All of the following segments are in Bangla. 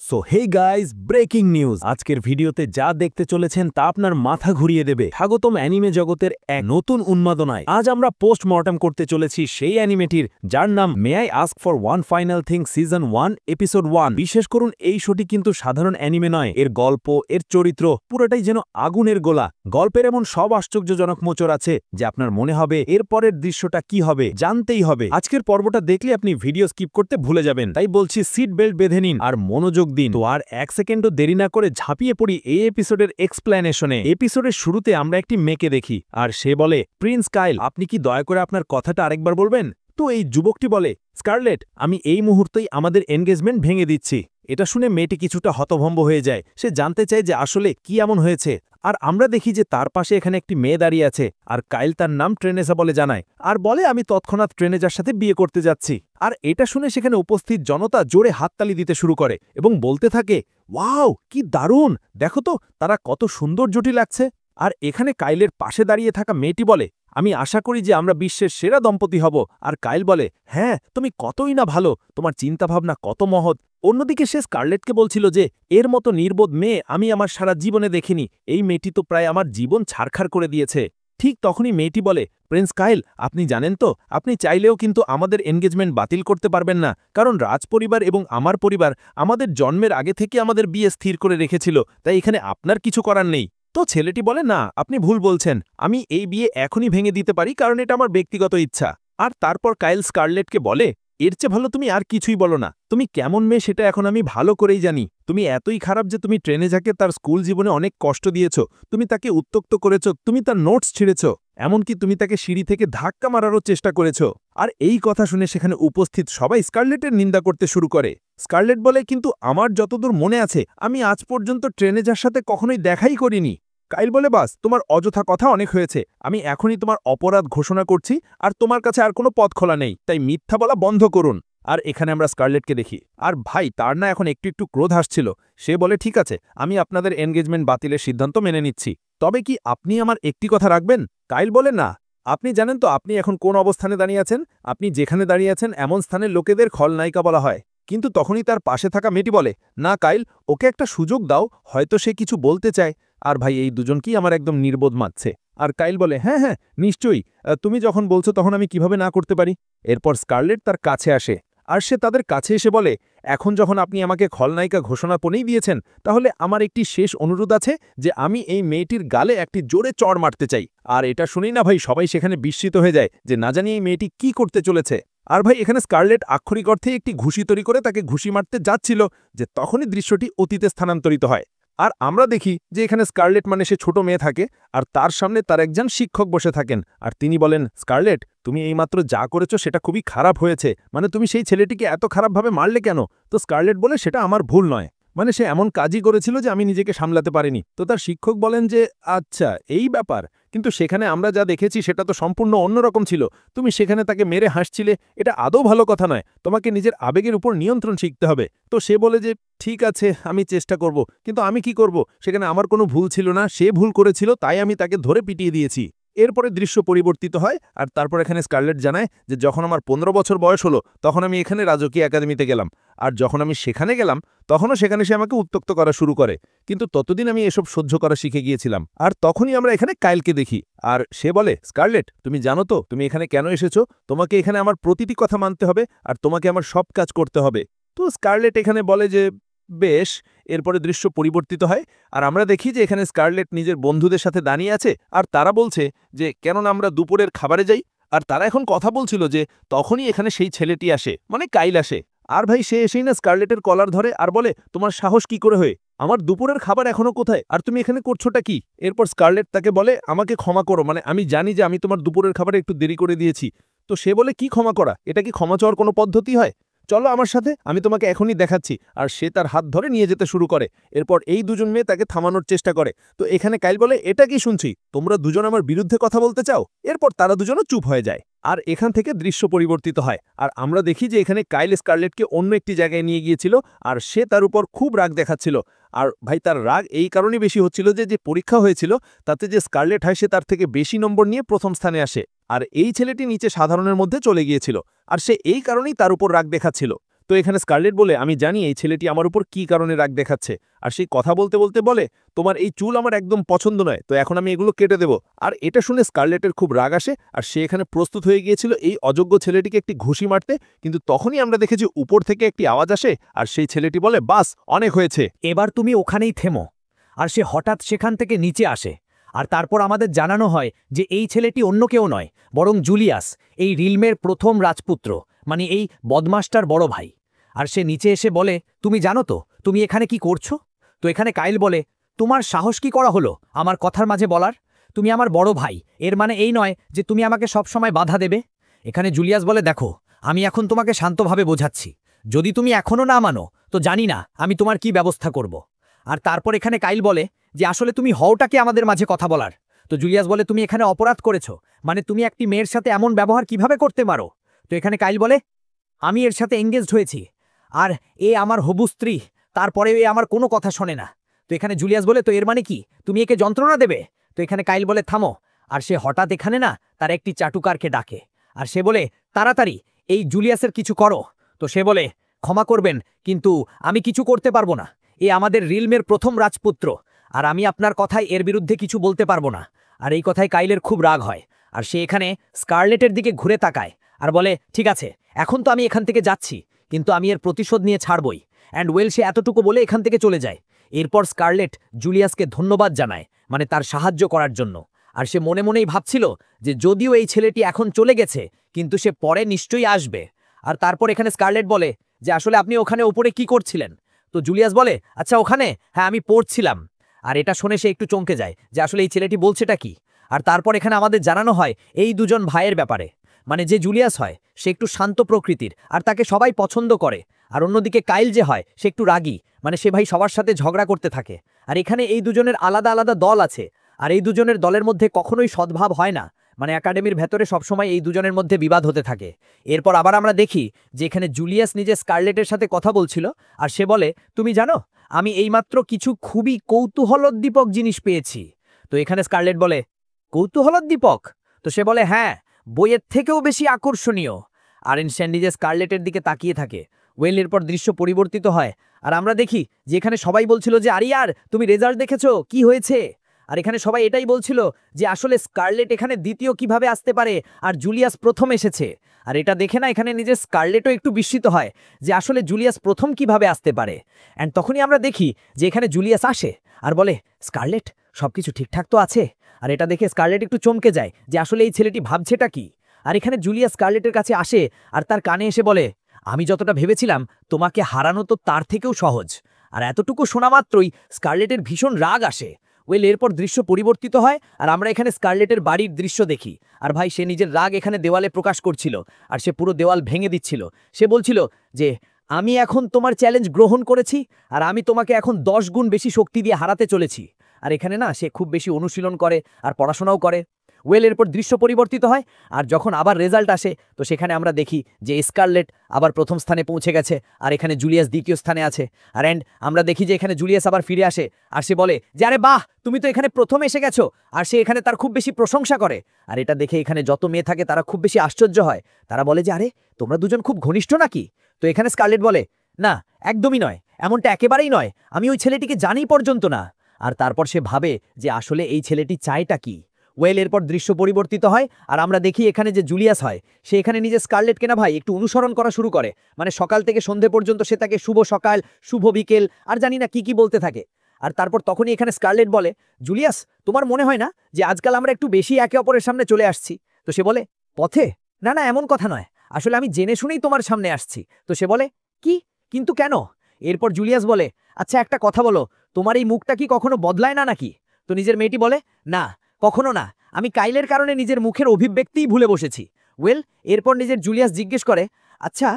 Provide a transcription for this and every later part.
So hey guys, breaking news. আজকের ভিডিওতে যা দেখতে চলেছেন তা আপনার মাথা ঘুরিয়ে দেবে। স্বাগতম অ্যানিমে জগতের এক নতুন উন্মাদনায়। আজ আমরা পোস্টমর্টম করতে চলেছি সেই অ্যানিমেটির যার নাম may I ask for one final thing season 1 episode 1। বিশেষ করুন এই শোটি কিন্তু সাধারণ অ্যানিমে নয়, এর গল্প, এর চরিত্র পুরোটাই যেন আগুনের গোলা। গল্পের এমন সব আশ্চর্যজনক মোচড় আছে যে আপনার মনে হবে এর পরের দৃশ্যটা কি হবে জানতেই হবে। আজকের পর্বটা দেখলে আপনি ভিডিও স্কিপ করতে ভুলে যাবেন, তাই বলছি সিট বেল্ট বেঁধে নিন আর মনোযোগ দিন। তো আর এক সেকেন্ডও দেরি না করে ঝাঁপিয়ে পড়ি এই এপিসোডের এক্সপ্লেনেশনে। এপিসোডের শুরুতে আমরা একটি মেয়েকে দেখি আর সে বলে, প্রিন্স কাইল, আপনি কি দয়া করে আপনার কথাটা আরেকবার বলবেন? তো এই যুবকটি বলে, স্কারলেট, আমি এই মুহূর্তেই আমাদের এনগেজমেন্ট ভেঙে দিচ্ছি। এটা শুনে মেয়েটি কিছুটা হতভম্ব হয়ে যায়। সে জানতে চায় যে আসলে কি এমন হয়েছে। আর আমরা দেখি যে তার পাশে এখানে একটি মেয়ে দাঁড়িয়ে আছে আর কাইল তার নাম ট্রেনেজা বলে জানায় আর বলে, আমি তৎক্ষণাৎ ট্রেনেজার সাথে বিয়ে করতে যাচ্ছি। আর এটা শুনে সেখানে উপস্থিত জনতা জোরে হাততালি দিতে শুরু করে এবং বলতে থাকে, ওয়াও, কি দারুণ, দেখো তো তারা কত সুন্দর জুটি লাগছে। আর এখানে কাইলের পাশে দাঁড়িয়ে থাকা মেয়েটি বলে, আমি আশা করি যে আমরা বিশ্বের সেরা দম্পতি হব। আর কাইল বলে, হ্যাঁ, তুমি কতই না ভালো, তোমার চিন্তাভাবনা কত মহৎ। অন্যদিকে সে স্কারলেটকে বলছিল যে এর মতো নির্বোধ মেয়ে আমি আমার সারা জীবনে দেখিনি, এই মেয়েটি তো প্রায় আমার জীবন ছারখার করে দিয়েছে। ঠিক তখনই মেয়েটি বলে, প্রিন্স কাইল, আপনি জানেন তো, আপনি চাইলেও কিন্তু আমাদের এনগেজমেন্ট বাতিল করতে পারবেন না, কারণ রাজপরিবার এবং আমার পরিবার আমাদের জন্মের আগে থেকে আমাদের বিয়ে স্থির করে রেখেছিল, তাই এখানে আপনার কিছু করার নেই। তো ছেলেটি বলে, না, আপনি ভুল বলছেন, আমি এই বিয়ে এখনই ভেঙে দিতে পারি, কারণ এটা আমার ব্যক্তিগত ইচ্ছা। আর তারপর কাইল স্কারলেটকে বলে, এর চেয়ে ভালো তুমি আর কিছুই বলো না, তুমি কেমন মেয়ে সেটা এখন আমি ভালো করেই জানি। তুমি এতই খারাপ যে তুমি ট্রেনেজাকে তার স্কুল জীবনে অনেক কষ্ট দিয়েছ, তুমি তাকে উত্ত্যক্ত করেছ, তুমি তার নোটস ছিঁড়েছ, এমনকি তুমি তাকে সিঁড়ি থেকে ধাক্কা মারারও চেষ্টা করেছ। আর এই কথা শুনে সেখানে উপস্থিত সবাই স্কারলেটের নিন্দা করতে শুরু করে। স্কারলেট বলে, কিন্তু আমার যতদূর মনে আছে আমি আজ পর্যন্ত ট্রেনেজার সাথে কখনোই দেখাই করিনি। কাইল বলে, বাস, তোমার অযথা কথা অনেক হয়েছে, আমি এখনই তোমার অপরাধ ঘোষণা করছি আর তোমার কাছে আর কোনো পথ খোলা নেই, তাই মিথ্যা বলা বন্ধ করুন। আর এখানে আমরা স্কারলেটকে দেখি আর ভাই তার না এখন একটু একটু ক্রোধ আসছিল। সে বলে, ঠিক আছে, আমি আপনাদের এনগেজমেন্ট বাতিলের সিদ্ধান্ত মেনে নিচ্ছি, তবে কি আপনি আমার একটি কথা রাখবেন? কাইল বলে, না, আপনি জানেন তো আপনি এখন কোন অবস্থানে দাঁড়িয়ে আছেন? আপনি যেখানে দাঁড়িয়ে আছেন এমন স্থানের লোকেদের খলনায়িকা বলা হয়। কিন্তু তখনই তার পাশে থাকা মেয়েটি বলে, না কাইল, ওকে একটা সুযোগ দাও, হয়তো সে কিছু বলতে চায়। আর ভাই এই দুজনকেই আমার একদম নির্বোধ মারছে। আর কাইল বলে, হ্যাঁ হ্যাঁ, নিশ্চয়ই, তুমি যখন বলছো তখন আমি কিভাবে না করতে পারি। এরপর স্কারলেট তার কাছে আসে আর সে তাদের কাছে এসে বলে, এখন যখন আপনি আমাকে খলনায়িকা ঘোষণাপনেই দিয়েছেন, তাহলে আমার একটি শেষ অনুরোধ আছে যে আমি এই মেয়েটির গালে একটি জোরে চড় মারতে চাই। আর এটা শুনেই না ভাই সবাই সেখানে বিস্মিত হয়ে যায় যে না জানি এই মেয়েটি কি করতে চলেছে। আর ভাই এখানে স্কারলেট আক্ষরিক অর্থে একটি ঘুষি তৈরি করে তাকে ঘুষি মারতে যাচ্ছিল যে তখনই দৃশ্যটি অতীতে স্থানান্তরিত হয়। আর আমরা দেখি যে এখানে স্কারলেট মানে সে ছোট মেয়ে থাকে আর তার সামনে তার একজন শিক্ষক বসে থাকেন আর তিনি বলেন, স্কারলেট, তুমি এইমাত্র যা করেছো সেটা খুবই খারাপ হয়েছে, মানে তুমি সেই ছেলেটিকে এত খারাপভাবে মারলে কেন? তো স্কারলেট বলে, সেটা আমার ভুল নয়, মানে সে এমন কাজই করেছিল যে আমি নিজেকে সামলাতে পারিনি। তো তার শিক্ষক বলেন যে, আচ্ছা, এই ব্যাপার, কিন্তু সেখানে আমরা যা দেখেছি সেটা তো সম্পূর্ণ অন্যরকম ছিল, তুমি সেখানে তাকে মেরে হাসছিলে, এটা আদৌ ভালো কথা নয়, তোমাকে নিজের আবেগের উপর নিয়ন্ত্রণ শিখতে হবে। তো সে বলে যে, ঠিক আছে, আমি চেষ্টা করব, কিন্তু আমি কি করব, সেখানে আমার কোনো ভুল ছিল না, সে ভুল করেছিল, তাই আমি তাকে ধরে পিটিয়ে দিয়েছি। এরপরে দৃশ্য পরিবর্তিত হয় আর তারপর এখানে স্কারলেট জানায় যে যখন আমার 15 বছর বয়স হলো তখন আমি এখানে রাজকীয় একাডেমিতে গেলাম, আর যখন আমি সেখানে গেলাম তখনও সেখানে সে আমাকে উত্ত্যক্ত করা শুরু করে, কিন্তু ততদিন আমি এসব সহ্য করা শিখে গিয়েছিলাম। আর তখনই আমরা এখানে কাইলকে দেখি আর সে বলে, স্কারলেট, তুমি জানো তো তুমি এখানে কেন এসেছো? তোমাকে এখানে আমার প্রতিটি কথা মানতে হবে আর তোমাকে আমার সব কাজ করতে হবে। তো স্কারলেট এখানে বলে যে বেশ। এরপরে দৃশ্য পরিবর্তিত হয় আর আমরা দেখি যে এখানে স্কারলেট নিজের বন্ধুদের সাথে দাঁড়িয়ে আছে আর তারা বলছে যে কেননা আমরা দুপুরের খাবারে যাই। আর তারা এখন কথা বলছিল যে তখনই এখানে সেই ছেলেটি আসে, মানে কাইল আসে। আর ভাই সে এসেই না স্কারলেটের কলার ধরে আর বলে, তোমার সাহস কি করে হয়ে, আমার দুপুরের খাবার এখনো কোথায়, আর তুমি এখানে করছোটা কি? এরপর স্কারলেট তাকে বলে, আমাকে ক্ষমা করো, মানে আমি জানি যে আমি তোমার দুপুরের খাবারে একটু দেরি করে দিয়েছি। তো সে বলে, কি ক্ষমা করা, এটা কি ক্ষমা চাওয়ার কোনো পদ্ধতি হয়? চলো আমার সাথে, আমি তোমাকে এখনই দেখাচ্ছি। আর সে তার হাত ধরে নিয়ে যেতে শুরু করে। এরপর এই দুজন মেয়ে তাকে থামানোর চেষ্টা করে। তো এখানে কাইল বলে, এটা কি শুনছি, তোমরা দুজন আমার বিরুদ্ধে কথা বলতে চাও? এরপর তারা দুজনও চুপ হয়ে যায় আর এখান থেকে দৃশ্য পরিবর্তিত হয় আর আমরা দেখি যে এখানে কাইল স্কারলেটকে অন্য একটি জায়গায় নিয়ে গিয়েছিল আর সে তার উপর খুব রাগ দেখাচ্ছিল। আর ভাই তার রাগ এই কারণেই বেশি হচ্ছিল যে যে পরীক্ষা হয়েছিল তাতে যে স্কারলেট হয় সে তার থেকে বেশি নম্বর নিয়ে প্রথম স্থানে আসে আর এই ছেলেটি নিচে সাধারণের মধ্যে চলে গিয়েছিল আর সে এই কারণেই তার উপর রাগ দেখাচ্ছিল। তো এখানে স্কারলেট বলে, আমি জানি এই ছেলেটি আমার উপর কি কারণে রাগ দেখাচ্ছে। আর সেই কথা বলতে বলতে বলে, তোমার এই চুল আমার একদম পছন্দ নয়, তো এখন আমি এগুলো কেটে দেব। আর এটা শুনে স্কারলেটের খুব রাগ আসে, আর সে এখানে প্রস্তুত হয়ে গিয়েছিল এই অযোগ্য ছেলেটিকে একটি ঘুষি মারতে। কিন্তু তখনই আমরা দেখেছি উপর থেকে একটি আওয়াজ আসে, আর সেই ছেলেটি বলে, বাস, অনেক হয়েছে, এবার তুমি ওখানেই থেমো। আর সে হঠাৎ সেখান থেকে নিচে আসে। আর তারপর আমাদের জানানো হয় যে এই ছেলেটি অন্য কেউ নয়, বরং জুলিয়াস, এই রিলমের প্রথম রাজপুত্র, মানে এই বদমাসটার বড় ভাই। আর সে নিচে এসে বলে, তুমি জানো তো তুমি এখানে কি করছো? তো এখানে কাইল বলে, তোমার সাহস কি করা হলো আমার কথার মাঝে বলার? তুমি আমার বড় ভাই, এর মানে এই নয় যে তুমি আমাকে সব সময় বাধা দেবে। এখানে জুলিয়াস বলে, দেখো, আমি এখন তোমাকে শান্তভাবে বোঝাচ্ছি। যদি তুমি এখনও না মানো তো জানি না আমি তোমার কি ব্যবস্থা করব। আর তারপর এখানে কাইল বলে যে আসলে তুমি হওটাকে আমাদের মাঝে কথা বলার। তো জুলিয়াস বলে, তুমি এখানে অপরাধ করেছো, মানে তুমি একটি মেয়ের সাথে এমন ব্যবহার কিভাবে করতে পারো? তো এখানে কাইল বলে, আমি এর সাথে এঙ্গেজড হয়েছি, আর এ আমার হবু স্ত্রী, তারপরে এ আমার কোনো কথা শোনে না। তো এখানে জুলিয়াস বলে, তো এর মানে কি তুমি একে যন্ত্রণা দেবে? তো এখানে কাইল বলে, থামো। আর সে হঠাৎ এখানে না তার একটি চাটুকারকে ডাকে, আর সে বলে, তাড়াতাড়ি এই জুলিয়াসের কিছু করো। তো সে বলে, ক্ষমা করবেন, কিন্তু আমি কিছু করতে পারবো না। এ আমাদের রিলমের প্রথম রাজপুত্র, আর আমি আপনার কথায় এর বিরুদ্ধে কিছু বলতে পারবো না। আর এই কথায় কাইলের খুব রাগ হয়, আর সে এখানে স্কারলেটের দিকে ঘুরে তাকায় আর বলে, ঠিক আছে, এখন তো আমি এখান থেকে যাচ্ছি, কিন্তু আমি এর প্রতিশোধ নিয়ে ছাড়বই। অ্যান্ড ওয়েল সে এতটুকু বলে এখান থেকে চলে যায়। এরপর স্কারলেট জুলিয়াসকে ধন্যবাদ জানায়, মানে তার সাহায্য করার জন্য। আর সে মনে মনেই ভাবছিল যে যদিও এই ছেলেটি এখন চলে গেছে, কিন্তু সে পরে নিশ্চয়ই আসবে। আর তারপর এখানে স্কারলেট বলে যে আসলে আপনি ওখানে ওপরে কি করছিলেন? তো জুলিয়াস বলে, আচ্ছা ওখানে, হ্যাঁ আমি পড়ছিলাম। আর এটা শুনে সে একটু চমকে যায় যে আসলে এই ছেলেটি বলছেটা কি। আর তারপর এখানে আমাদের জানানো হয় এই দুজন ভাইয়ের ব্যাপারে, মানে যে জুলিয়াস হয় সে একটু শান্ত প্রকৃতির, আর তাকে সবাই পছন্দ করে। আর অন্যদিকে কাইল যে হয় সে একটু রাগী, মানে সে ভাই সবার সাথে ঝগড়া করতে থাকে। আর এখানে এই দুজনের আলাদা আলাদা দল আছে, আর এই দুজনের দলের মধ্যে কখনোই সদ্ভাব হয় না, মানে একাডেমির ভেতরে সবসময় এই দুজনের মধ্যে বিবাদ হতে থাকে। এরপর আবার আমরা দেখি যে এখানে জুলিয়াস নিজে স্কারলেটের সাথে কথা বলছিল, আর সে বলে, তুমি জানো আমি এইমাত্র কিছু খুবই কৌতূহলোদ্দীপক জিনিস পেয়েছি। তো এখানে স্কারলেট বলে, কৌতূহলোদ্দীপক? তো সে বলে, হ্যাঁ, বইয়ের থেকেও বেশি আকর্ষণীয়। আর ইনস্ট্যান্ট নিজে স্কারলেটের দিকে তাকিয়ে থাকে। ওয়েল এরপর দৃশ্য পরিবর্তিত হয়, আর আমরা দেখি যে এখানে সবাই বলছিল যে আরে ইয়ার তুমি রেজাল্ট দেখেছো, কি হয়েছে? আর এখানে সবাই এটাই বলছিল যে আসলে স্কারলেট এখানে দ্বিতীয় কিভাবে আসতে পারে, আর জুলিয়াস প্রথম এসেছে। আর এটা দেখে না এখানে নিজের স্কারলেটও একটু বিস্মিত হয় যে আসলে জুলিয়াস প্রথম কিভাবে আসতে পারে। অ্যান্ড তখনই আমরা দেখি যে এখানে জুলিয়াস আসে আর বলে, স্কারলেট, সবকিছু ঠিকঠাক তো আছে? আর এটা দেখে স্কারলেট একটু চমকে যায় যে আসলে এই ছেলেটি ভাবছেটা কি। আর এখানে জুলিয়াস স্কারলেটের কাছে আসে আর তার কানে এসে বলে, আমি যতটা ভেবেছিলাম তোমাকে হারানো তো তার থেকেও সহজ। আর এতটুকু শোনা মাত্রই স্কারলেটের ভীষণ রাগ আসে। ওয়েল এরপর দৃশ্য পরিবর্তিত হয়, আর আমরা এখানে স্কারলেটের বাড়ির দৃশ্য দেখি। আর ভাই সে নিজের রাগ এখানে দেওয়ালে প্রকাশ করছিল, আর সে পুরো দেওয়াল ভেঙে দিচ্ছিল। সে বলছিল যে আমি এখন তোমার চ্যালেঞ্জ গ্রহণ করেছি, আর আমি তোমাকে এখন 10 গুণ বেশি শক্তি দিয়ে হারাতে চলেছি। আর এখানে না সে খুব বেশি অনুশীলন করে আর পড়াশোনাও করে। ওয়েল এরপর দৃশ্য পরিবর্তিত হয়, আর যখন আবার রেজাল্ট আসে তো সেখানে আমরা দেখি যে স্কারলেট আবার প্রথম স্থানে পৌঁছে গেছে, আর এখানে জুলিয়াস দ্বিতীয় স্থানে আছে। আর আমরা দেখি যে এখানে জুলিয়াস আবার ফিরে আসে, আর সে বলে যে আরে বাহ, তুমি তো এখানে প্রথম এসে গেছো। আর সে এখানে তার খুব বেশি প্রশংসা করে। আর এটা দেখে এখানে যত মেয়ে থাকে তারা খুব বেশি আশ্চর্য হয়। তারা বলে যে আরে তোমরা দুজন খুব ঘনিষ্ঠ নাকি? তো এখানে স্কারলেট বলে, না একদমই নয়, এমনটা একেবারেই নয়, আমি ওই ছেলেটিকে জানি পর্যন্ত না। আর তারপর সে ভাবে যে আসলে এই ছেলেটি চায়টা কি। ওয়েল এরপর দৃশ্য পরিবর্তিত হয়, আর আমরা দেখি এখানে যে জুলিয়াস হয় সে এখানে নিজে স্কারলেটকে না ভাই একটু অনুসরণ করা শুরু করে, মানে সকাল থেকে সন্ধে পর্যন্ত সে তাকে শুভ সকাল, শুভ বিকেল আর জানি না কি কি বলতে থাকে। আর তারপর তখনই এখানে স্কারলেট বলে, জুলিয়াস, তোমার মনে হয় না যে আজকাল আমরা একটু বেশি একে অপরের সামনে চলে আসছি? তো সে বলে, পথে? না না, এমন কথা নয়, আসলে আমি জেনে শুনেই তোমার সামনে আসছি। তো সে বলে, কি, কিন্তু কেন? এরপর জুলিয়াস বলে, আচ্ছা একটা কথা বলো, তোমার এই মুখটা কি কখনো বদলায় না নাকি? তো নিজের মেয়েটি বলে, না কখনো না, আমি কাইলের কারণে নিজের মুখের অভিব্যক্তিই ভুলে বসেছি। ওয়েল এরপর নিজের জুলিয়াস জিজ্ঞেস করে, আচ্ছা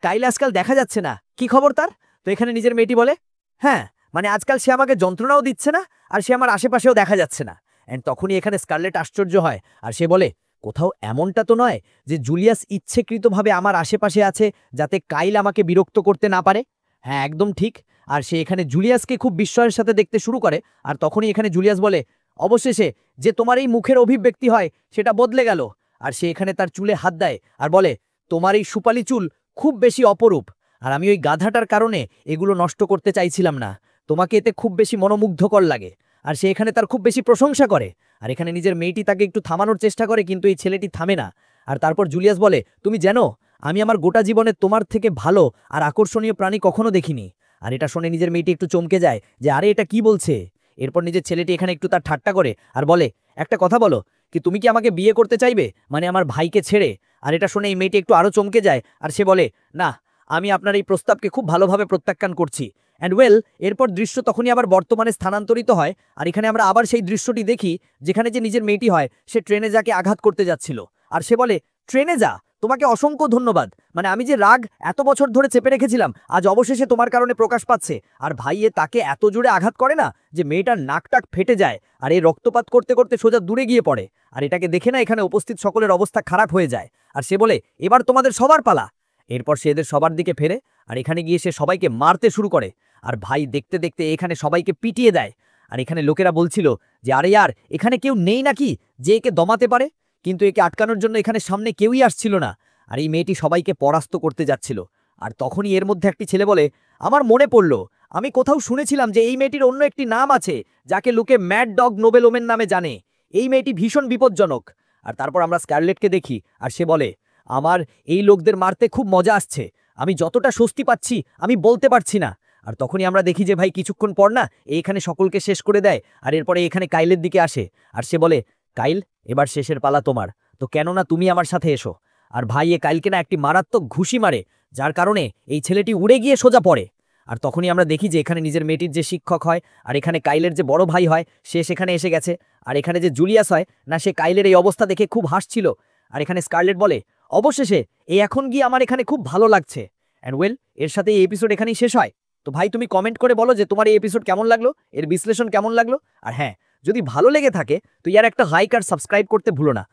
কাইল আজকাল দেখা যাচ্ছে না, কি খবর তার? তো এখানে নিজের মেয়েটি বলে, হ্যাঁ, মানে আজকাল সে আমাকে যন্ত্রণাও দিচ্ছে না, আর সে আমার আশেপাশেও দেখা যাচ্ছে না। অ্যান্ড তখনই এখানে স্কারলেট আশ্চর্য হয়, আর সে বলে, কোথাও এমনটা তো নয় যে জুলিয়াস ইচ্ছেকৃতভাবে আমার আশেপাশে আছে যাতে কাইল আমাকে বিরক্ত করতে না পারে? হ্যাঁ একদম ঠিক। আর সে এখানে জুলিয়াসকে খুব বিস্ময়ের সাথে দেখতে শুরু করে, আর তখনই এখানে জুলিয়াস বলে, অবশেষে যে তোমার এই মুখের অভিব্যক্তি হয় সেটা বদলে গেল। আর সে এখানে তার চুলে হাত দেয় আর বলে, তোমার এই সুপালি চুল খুব বেশি অপরূপ। আর আমি ওই গাধাটার কারণে এগুলো নষ্ট করতে চাইছিলাম না। তোমাকে এতে খুব বেশি মনোমুগ্ধকর লাগে, আর সে এখানে তার খুব বেশি প্রশংসা করে। আর এখানে নিজের মেয়েটি তাকে একটু থামানোর চেষ্টা করে, কিন্তু এই ছেলেটি থামে না। আর তারপর জুলিয়াস বলে, তুমি জানো আমি আমার গোটা জীবনে তোমার থেকে ভালো আর আকর্ষণীয় প্রাণী কখনো দেখিনি। আর এটা শুনে নিজের মেয়েটি একটু চমকে যায় যে আরে এটা কি বলছে। এরপর নিজের ছেলেটি এখানে একটু তার ঠাট্টা করে আর বলে, একটা কথা বলো, কি তুমি কি আমাকে বিয়ে করতে চাইবে, মানে আমার ভাইকে ছেড়ে? আর এটা শুনে এই মেয়েটি একটু আরও চমকে যায়, আর সে বলে, না, আমি আপনার এই প্রস্তাবকে খুব ভালোভাবে প্রত্যাখ্যান করছি। অ্যান্ড ওয়েল, এরপর দৃশ্য তখনই আবার বর্তমানে স্থানান্তরিত হয়। আর এখানে আমরা আবার সেই দৃশ্যটি দেখি যেখানে যে নিজের মেয়েটি হয় সে ট্রেনে যাকে আঘাত করতে যাচ্ছিল। আর সে বলে, ট্রেনে যা, তোমাকে অসংখ্য ধন্যবাদ, মানে আমি যে রাগ এত বছর ধরে চেপে রেখেছিলাম আজ অবশেষে তোমার কারণে প্রকাশ পাচ্ছে। আর ভাইয়ে তাকে এত জোরে আঘাত করে না যে মেয়েটার নাকটাক ফেটে যায়, আর এই রক্তপাত করতে করতে সোজা দূরে গিয়ে পড়ে। আর এটাকে দেখে না এখানে উপস্থিত সকলের অবস্থা খারাপ হয়ে যায়। আর সে বলে, এবার তোমাদের সবার পালা। এরপর সে এদের সবার দিকে ফেরে, আর এখানে গিয়ে সে সবাইকে মারতে শুরু করে। আর ভাই দেখতে দেখতে এখানে সবাইকে পিটিয়ে দেয়। আর এখানে লোকেরা বলছিল যে আরে ইয়ার, এখানে কেউ নেই নাকি যে একে দমাতে পারে? কিন্তু একে আটকানোর জন্য এখানে সামনে কেউই আসছিল না। আর এই মেয়েটি সবাইকে পরাস্ত করতে যাচ্ছিল। আর তখনই এর মধ্যে একটি ছেলে বলে, আমার মনে পড়ল, আমি কোথাও শুনেছিলাম যে এই মেয়েটির অন্য একটি নাম আছে যাকে লোকে ম্যাড ডগ নোবেল ওমেন নামে জানে। এই মেয়েটি ভীষণ বিপজ্জনক। আর তারপর আমরা স্কারলেটকে দেখি, আর সে বলে, আমার এই লোকদের মারতে খুব মজা আসছে, আমি যতটা স্বস্তি পাচ্ছি আমি বলতে পারছি না। আর তখনই আমরা দেখি যে ভাই কিছুক্ষণ পর না এইখানে সকলকে শেষ করে দেয়। আর এরপরে এখানে কাইলের দিকে আসে, আর সে বলে, কাইল, এবার শেষের পালা তোমার, তো কেননা তুমি আমার সাথে এসো। আর ভাই এ কাইলকে না একটি মারাত্মক ঘুষি মারে, যার কারণে এই ছেলেটি উড়ে গিয়ে সোজা পড়ে। আর তখনই আমরা দেখি যে এখানে নিজের মেয়েটির যে শিক্ষক হয় আর এখানে কাইলের যে বড় ভাই হয় সে সেখানে এসে গেছে। আর এখানে যে জুলিয়াস হয় না, সে কাইলের এই অবস্থা দেখে খুব হাসছিল। আর এখানে স্কারলেট বলে, অবশেষে এই এখন গিয়ে আমার এখানে খুব ভালো লাগছে। অ্যান্ড ওয়েল, এর সাথে এই এপিসোড এখানেই শেষ হয়। তো ভাই তুমি কমেন্ট করে বলো যে তোমার এই এপিসোড কেমন লাগলো, এর বিশ্লেষণ কেমন লাগলো। আর হ্যাঁ, যদি ভালো লেগে থাকে তো ইয়ার একটা লাইক আর সাবস্ক্রাইব করতে ভুলো না।